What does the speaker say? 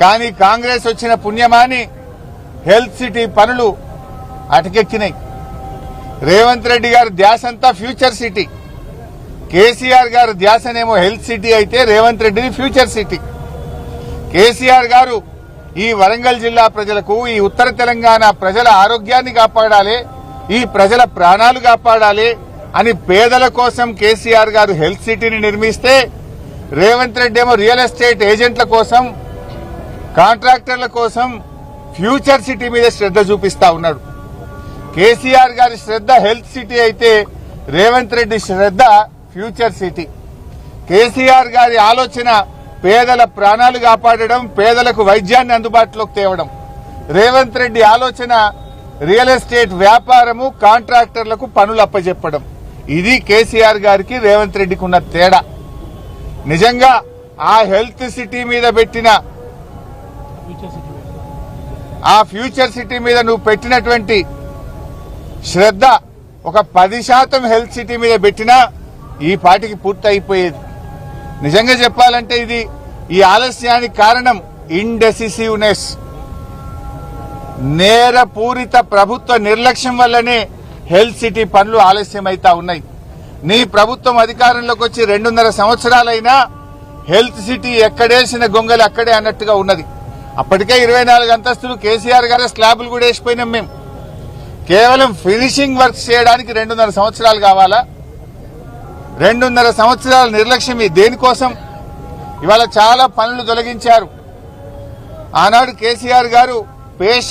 కానీ కాంగ్రెస్ వచ్చిన పుణ్యమాని హెల్త్ సిటీ పనులు అటకెక్కినాయి. రేవంత్ రెడ్డి గారి ధ్యాసంతా ఫ్యూచర్ సిటీ, కేసీఆర్ గారు ధ్యాసనేమో హెల్త్ సిటీ అయితే రేవంత్ రెడ్డిని ఫ్యూచర్ సిటీ. కేసీఆర్ గారు ఈ వరంగల్ జిల్లా ప్రజలకు, ఈ ఉత్తర తెలంగాణ ప్రజల ఆరోగ్యాన్ని కాపాడాలి, ఈ ప్రజల ప్రాణాలు కాపాడాలి అని పేదల కోసం కేసీఆర్ గారు హెల్త్ సిటీని నిర్మిస్తే, రేవంత్ రెడ్డి ఏమో రియల్ ఎస్టేట్ ఏజెంట్ల కోసం, కాంట్రాక్టర్ల కోసం ఫ్యూచర్ సిటీ మీద శ్రద్ధ చూపిస్తా ఉన్నాడు. కేసీఆర్ గారి శ్రద్ధ హెల్త్ సిటీ అయితే రేవంత్ రెడ్డి శ్రద్ధ ఫ్యూచర్ సిటీ. కేసీఆర్ గారి ఆలోచన పేదల ప్రాణాలు కాపాడడం, పేదలకు వైద్యాన్ని అందుబాటులోకి తేవడం. రేవంత్ రెడ్డి ఆలోచన రియల్ ఎస్టేట్ వ్యాపారము, కాంట్రాక్టర్లకు పనులు అప్పచెప్పడం. ఇది కేసీఆర్ గారికి రేవంత్ రెడ్డికి ఉన్న తేడా. నిజంగా ఆ హెల్త్ సిటీ మీద పెట్టిన, ఆ ఫ్యూచర్ సిటీ మీద నువ్వు పెట్టినటువంటి శ్రద్ధ ఒక 10% హెల్త్ సిటీ మీద పెట్టినా ఈ పాటికి పూర్తి అయిపోయేది. నిజంగా చెప్పాలంటే ఇది ఈ ఆలస్యానికి కారణం ఇండెసిసివ్నెస్, నేరపూరిత ప్రభుత్వ నిర్లక్ష్యం వల్లనే హెల్త్ సిటీ పనులు ఆలస్యమైతా ఉన్నాయి. నీ ప్రభుత్వం అధికారంలోకి వచ్చి 2.5 సంవత్సరాలైనా హెల్త్ సిటీ ఎక్కడేసిన గొంగలి అక్కడే అన్నట్టుగా ఉన్నది. అప్పటికే 24 అంతస్తులు కేసీఆర్ గారే స్లాబులు కూడా వేసిపోయినాం. మేము కేవలం ఫినిషింగ్ వర్క్స్ చేయడానికి 2.5 సంవత్సరాలు కావాలా? 2.5 సంవత్సరాల నిర్లక్ష్యం దేనికోసం? ఇవాళ చాలా పనులు తొలగించారు. ఆనాడు కేసీఆర్ గారు పేషెంట్